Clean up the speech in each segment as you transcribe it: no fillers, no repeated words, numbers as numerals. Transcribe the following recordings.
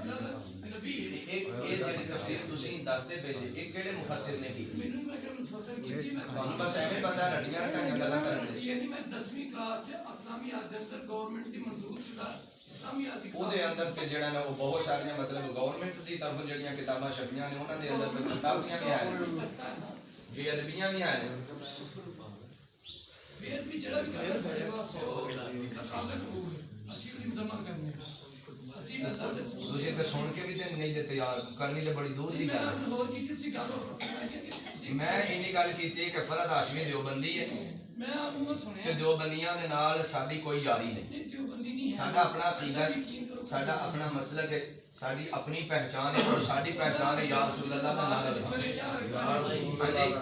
एक ਜਿਹੜੀ ਤਫਸੀਰ ਤੁਸੀਂ ਦੱਸਦੇ ਪਏ ਜੀ ਇਹ ਕਿਹੜੇ ਮੁਫੱਸਿਰ ਨੇ ਕੀਤੀ ਮੈਨੂੰ ਮੈਂ ਕਿਹਾ ਮੁਫੱਸਿਰ ਕੀਤੀ ਮੈਂ ਤੁਹਾਨੂੰ ਬਸ ਐਵੇਂ ਪਤਾ ਰੱਟੀਆਂ ਰੱਟੀਆਂ ਗੱਲਾਂ ਕਰਨ ਦੇ ਇਹ ਨਹੀਂ ਮੈਂ 10ਵੀਂ ਕਲਾਸ ਚ ਇਸਲਾਮੀਆਤ ਦੇ ਅੰਦਰ ਗਵਰਨਮੈਂਟ ਦੀ ਮਨਜ਼ੂਰ ਸ਼ੁਦਾ ਇਸਲਾਮੀਆਤ ਦੀ ਉਹਦੇ ਅੰਦਰ ਤੇ ਜਿਹੜਾ ਨਾ ਉਹ ਬਹੁਤ ਸਾਰੀਆਂ ਮਤਲਬ ਗਵਰਨਮੈਂਟ ਦੀ ਤਰਫੋਂ ਜਿਹੜੀਆਂ ਕਿਤਾਬਾਂ ਛਪੀਆਂ ਨੇ ਉਹਨਾਂ ਦੇ ਅੰਦਰ ਤੇ ਦਸਤਾਵੇਜ਼ਾਂ ਵੀ ਆਏ ਬੇਅਦਬੀਆਂ ਵੀ ਆਏ ਬੇਅਦਬੀ ਜਿਹੜਾ ਵੀ ਕਰਦਾ ਸਾਡੇ ਵਾਸਤੇ ਉਹ ਅਕਾਲਤ ਹੋਊਗੀ ਅਸੀਂ ਉਹਦੀ ਮਦਦ ਕਰਨੀ ਹੈ ਅਸੀਂ ਅੱਲਾਹ ਦੇ ਤੁਸੀਂ ਤੇ ਸੁਣ ਕੇ ਵੀ ਤੇ ਨਹੀਂ ਦਿੱਤੇ ਯਾਰ ਕਰਨੀ ਤੇ ਬੜੀ ਦੂਰ ਦੀ ਗੱਲ ਹੈ ਹੋਰ ਕੀ ਤੁਸੀਂ ਗੱਲ ਹੋ ਮੈਂ ਇੰਨੀ ਗੱਲ ਕੀਤੀ ਕਿ ਫਰਦ ਹਾਸ਼ਮੀ ਦਿਓਬੰਦੀ ਹੈ ਮੈਂ ਉਹਨੂੰ ਸੁਣਿਆ ਤੇ ਦਿਓਬੰਦੀਆਂ ਦੇ ਨਾਲ ਸਾਡੀ ਕੋਈ ਯਾਰੀ ਨਹੀਂ ਦਿਓਬੰਦੀ ਨਹੀਂ ਹੈ ਸਾਡਾ ਆਪਣਾ ਅਕੀਦਾ ਸਾਡਾ ਆਪਣਾ ਮਸਲਕ ਹੈ ਸਾਡੀ अपनी पहचान है और साडी पहचान है या रसूल अल्लाह का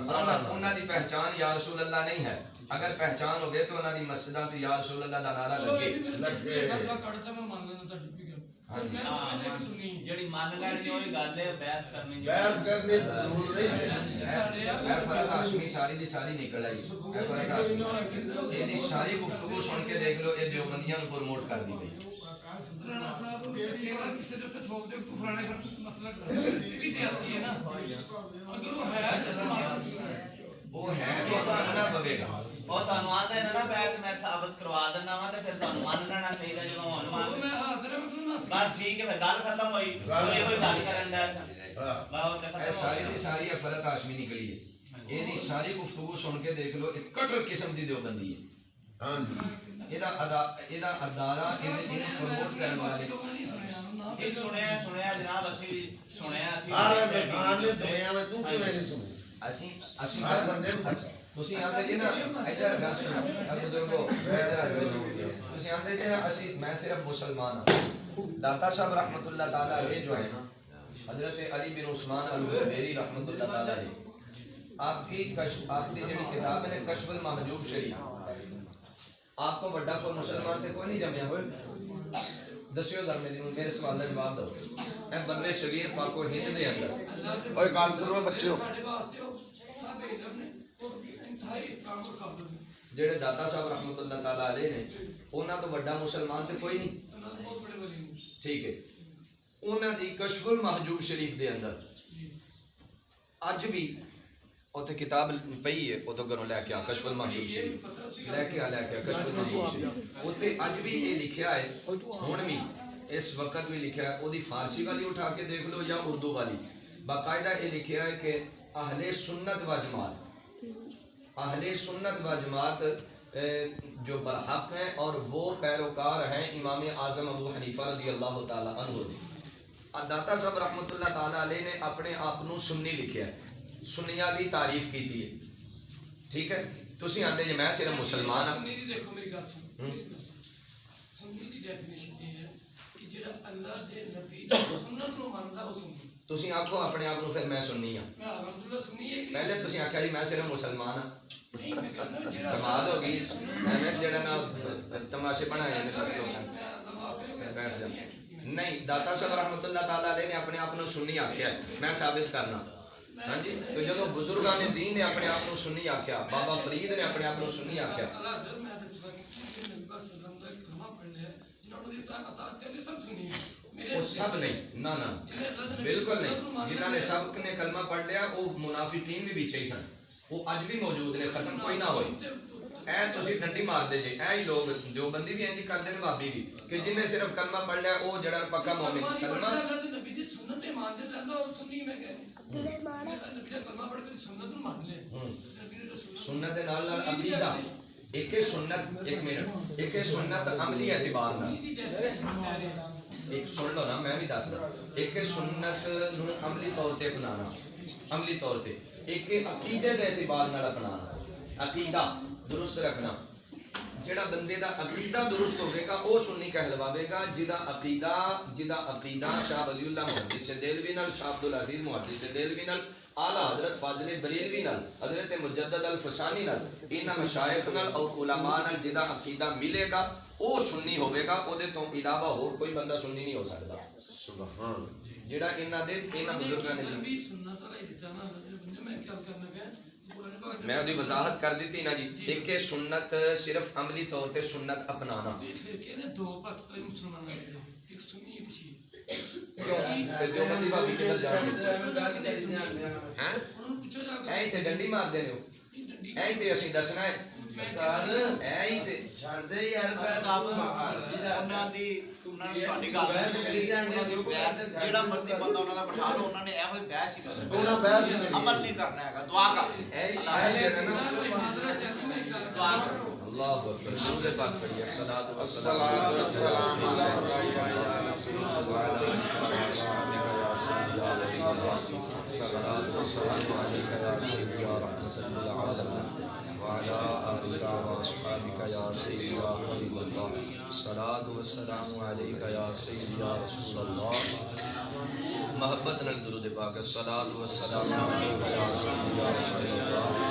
नारा उन्हां दी पहचान या रसूल अल्लाह नहीं है अगर पहचान हो गए तो उन्हां दी मस्जिदां ते या रसूल अल्लाह दा नारा लगे कड़ता मैं मान लेना ਤੁਹਾਡੀ ਵੀ ਗੱਲ हां जी मैं सुनी ਜਿਹੜੀ ਮੰਨ ਲੈਣੀ ਉਹੀ ਗੱਲ ਹੈ ਬਹਿਸ ਕਰਨੀ ਜ਼ਰੂਰ ਨਹੀਂ मैं फरद हाशमी सारी दी सारी निकल आई मैं फरद हाशमी ये दी सारी गुफ्तगू सुन के देख लो ये देवबंदियां नु प्रमोट कर दी गई राणा साहब केवल किसी के ऊपर थोप दे फलाने का मसला कर भी ते आती है ना अगर वो है वो है तो मानना पवेगा ਉਹ ਤੁਹਾਨੂੰ ਆਂਦੇ ਨੇ ਨਾ ਬੈਕ ਮੈਂ ਸਾਬਤ ਕਰਵਾ ਦਿੰਦਾ ਵਾਂ ਤੇ ਫਿਰ ਤੁਹਾਨੂੰ ਮੰਨ ਲੈਣਾ ਚਾਹੀਦਾ ਜਦੋਂ ਹੁਣ ਮੰਨ मैं हाजिर है मतलब ਬਸ ਠੀਕ ਹੈ ਫਿਰ ਗੱਲ ਖਤਮ ਹੋਈ ਕੋਈ ਕੋਈ ਗੱਲ ਕਰਨ ਦਾ ਐਸਾ ਬਹੁਤ ਇਹ ਖਤਮ ਸਾਰੀ ਦੀ ਸਾਰੀ ਫਰਦ ਹਾਸ਼ਮੀ ਨਿਕਲੀ ਹੈ ਇਹਦੀ ਸਾਰੀ ਗੁਫ਼ਤਗੂ ਸੁਣ ਕੇ ਦੇਖ ਲਓ ਇੱਕ ਕਟਰ ਕਿਸਮ ਦੀ ਦਿਓਬੰਦੀ ਹੈ ਹਾਂਜੀ ਇਹਦਾ ਅਦਾਰਾ ਇਹਨੂੰ ਪ੍ਰਮੋਟ ਕਰਨ ਵਾਲੇ ਇਹ ਸੁਣਿਆ ਜਨਾਬ ਅਸੀਂ ਵੀ ਸੁਣਿਆ ਅਸੀਂ ਆਰੇ ਖਾਨ ਨੇ ਸੁਣਿਆ ਮੈਂ ਤੂੰ ਕਿਵੇਂ ਨਹੀਂ ਸੁਣੀ ਅਸੀਂ ਤੁਸੀਂ ਆਂਦੇ ਜੀ ਨਾ ਇਧਰ ਗੱਲ ਸੁਣੋ ਬਜ਼ੁਰਗੋ ਇਧਰ ਆ ਜਾਓ ਤੁਸੀਂ ਆਂਦੇ ਜੀ ਨਾ ਅਸੀਂ मैं सिर्फ मुसलमान हूं दाता साहब रहमतुल्लाह ताला अलैह जो है ना हजरत अली बिन उस्मान अल-हुज़ैरी रहमतुल्लाह ताला अलैह आपकी ਜਿਹੜੀ किताब है कश्फुल महजूब शरीफ आप तो बड़ा कोई मुसलमान ते कोई नहीं जमया होए दसियो दर मेरे सवाल का जवाब दो ए बंदे शगीर पाको हिंद दे अंदर ਓਏ ਗੱਲ ਸੁਣੋ ਬੱਚਿਓ ਸਾਡੇ ਵਾਸਤੇ ਉਹ ਸਭ ਇਲਮ ਨੇ ਉਹ ਇੰਤਹਾਈ ਕੰਮ ਕਾਬਲ ਨੇ ਜਿਹੜੇ ਦਾਤਾ ਸਾਹਿਬ ਰਹਿਮਤੁल्लाह ਤਾਲਾ ਅਲੈਹ ਨੇ ਉਹਨਾਂ ਤੋਂ ਵੱਡਾ ਮੁਸਲਮਾਨ ਤੇ ਕੋਈ ਨਹੀਂ ਉਹਨਾਂ ਦੇ ਬਹੁਤ ਬੜੇ ਵਲੀ ਨੇ ਠੀਕ ਹੈ ਉਹਨਾਂ ਦੀ ਕਸ਼ਫੁਲ ਮਹਜੂਬ ਸ਼ਰੀਫ ਦੇ ਅੰਦਰ ਅੱਜ ਵੀ ਉੱਥੇ ਕਿਤਾਬ ਪਈ ਹੈ ਉਹ ਤੋਂ ਘਰੋਂ ਲੈ ਕੇ ਆ ਕਸ਼ਫੁਲ ਮਹਜੂਬ ਸ਼ਰੀਫ ਲੈ ਕੇ ਆ ਕਸ਼ਫੁਲ ਮਹਜੂਬ ਸ਼ਰੀਫ ਉੱਥੇ ਅੱਜ ਵੀ ਇਹ ਲਿਖਿਆ ਹੈ ਹੁਣ ਵੀ इस वक्त भी लिखा है ओदी फारसी वाली उठा के देख लो या उर्दू वाली बाकायदा ये लिखा है कि अहले सुन्नत व जमात जो बरहक हैं और वो पैरोकार हैं इमाम आज़म अबू हनीफा रज़ी अल्लाह ताला अन्हु दे दाता साहब रहमतुल्लाह ताला अलैह ने अपने आप को सुन्नी लिखा है सुन्नियां दी तारीफ की है ठीक है तुसी आंदे जे मैं सिर्फ मुसलमान हां सुन्नी दी देखो मेरी बात सुनो सुन्नी दी डेफिनेशन ये है ਜਿਹੜਾ ਅੱਲਾਹ ਦੇ ਨਬੀ ਦੀ ਸੁਨਨਤ ਨੂੰ ਮੰਨਦਾ ਉਹ ਸੁੰਨੀ ਤੁਸੀਂ ਆਖੋ ਆਪਣੇ ਆਪ ਨੂੰ ਫਿਰ ਮੈਂ ਸੁੰਨੀ ਆ ਮੈਂ ਅਲਹਮਦੁਲਿਲਾ ਸੁੰਨੀ ਹੈ ਪਹਿਲੇ ਤੁਸੀਂ ਆਖਿਆ ਜੀ ਮੈਂ ਸਿਰਫ ਮੁਸਲਮਾਨ ਆ ਨਹੀਂ ਮੈਂ ਕਹਿੰਦਾ ਜਿਹੜਾ ਕਮਾਲ ਹੋ ਗਈ ਐਵੇਂ ਜਿਹੜਾ ਨਾ ਤਮਾਸ਼ੇ ਬਣਾਏ ਨੇ ਬਸ ਲੋਕਾਂ ਬੈਠ ਜਾ ਨਹੀਂ ਦਾਤਾ ਸਾਹਿਬ ਰਹਿਮਤੁल्लाह ਤਾਲਾ ਅਲੈਹ ਨੇ ਆਪਣੇ ਆਪ ਨੂੰ ਸੁੰਨੀ ਆਖਿਆ ਮੈਂ ਸਾਬਿਤ ਕਰਨਾ ਹਾਂਜੀ ਤੇ ਜਦੋਂ ਬਜ਼ੁਰਗਾਂ ਨੇ ਦੀਨ ਨੇ ਆਪਣੇ ਆਪ ਨੂੰ ਸੁੰਨੀ ਆਖਿਆ ਬਾਬਾ ਫਰੀਦ ਨੇ ਆਪਣੇ ਆਪ ਨੂੰ ਸੁੰਨੀ ਆਖਿਆ ਅੱਲਾਹ ਜ਼ਰ ਮੈਂ ਤਾਂ ਚੁਕਾ ਕਿ ਨਬੀ ਸੱਲਮ ਦਾ ਕਲਮਾ ਪੜ੍ਹ ਲਿਆ जिन्होंने दी अतात करने सब सुनी मेरे वो सब नहीं ना बिल्कुल नहीं जिन्होंने सब ने कलमा पढ़ लिया वो मुनाफिकीन भी पीछे ही सन वो अज भी मौजूद ने खत्म कोई ना होए ऐ तुसी डंडी मार दे जे ऐ ही लोग जो बंदी भी इंज करदे ने भाभी भी कि जिन्हें सिर्फ कलमा पढ़ लिया वो जड़ा पक्का मोमिन कलमा अल्लाह दे नबी दी सुन्नत मान दे लंदा और सुन्नी मैं कह रही नबी दा कलमा पढ़ के सुन्नत नु मान ले नबी ने सुन्नत दे नाल अकीदा एक सुन्नत एक मिनट एक सुन्नत अमली एतबार नाल एक सुन लो ना मैं भी दसदा एक सुन्नत नू अमली तौर ते अपनाना अमली तौर ते एक अकीदे दे एतबार नाल अपनाना अकीदा दुरुस्त रखना जेड़ा बंदे दा अकीदा दुरुस्त होवेगा वो सुन्नी कहलवावेगा जिदा अकीदा शाह वलीउल्लाह मुहद्दिस देलवी नाल शाह अब्दुल अजीज मुहद्दिस देलवी नाल आला हजरत फाजिल बरेलवी नाल हजरत मुजद्दद अल फसानी नाल इन्हां मशाइख नाल और उलमा नाल जिदा अकीदा मिलेगा वो सुन्नी होवेगा ओदे तो इलावा होर कोई बंदा सुन्नी नहीं हो सकदा सुभान जेड़ा इन्हां बुजुर्गां ने नबी सुन्नत वाला ही जाना बंदे मैं क्या करना है मैं उदी वजाहत कर दी थी ना जी एक सुन्नत सिर्फ अमली तौर पे सुन्नत अपनाना फिर कहने दो पाकिस्तानी मुसलमान एक सुन्नी एक शी क्यों ते देवबंदी भाभी किधर जाएंगे हैं ਉਹਨਾਂ ਨੂੰ ਪੁੱਛੋ ਜਾ ਕੇ ऐ ते डंडी मार देने हो ऐ ते ਅਸੀਂ ਦੱਸਣਾ ਹੈ ऐ ही ते ਛੱਡ ਦੇ ਯਾਰ ਸਾਹਿਬ ਉਹਨਾਂ ਦੀ ਤੁਹਾਡੀ ਗੱਲ ਉਹਨਾਂ ਦੀ ਬਹਿਸ ਜਿਹੜਾ ਮਰਜ਼ੀ ਬੰਦਾ ਉਹਨਾਂ ਦਾ ਬਿਠਾ ਲਓ ਉਹਨਾਂ ਨੇ ਇਹੋ ਹੀ ਬਹਿਸ ਹੀ ਕਰਨੀ ਉਹਨਾਂ ਬਹਿਸ ਹੀ ਕਰਨੀ। ਅਮਲ ਨਹੀਂ ਕਰਨਾ ਹੈਗਾ ਦੁਆ ਕਰ ऐ ही ना ਮਾਦਰਾ ਚਾਹੀ ਮੈਂ ਇੱਕ ਗੱਲ ਦੁਆ ਕਰੋ अल्लाह अकबर दुरूद पाक पढ़िए सलात व अस्सलातु वस्सलामु अला मोहब्बत नल दुरूद पाक सलात व सलाम अलैका या सय्यदी या रसूल अल्लाह।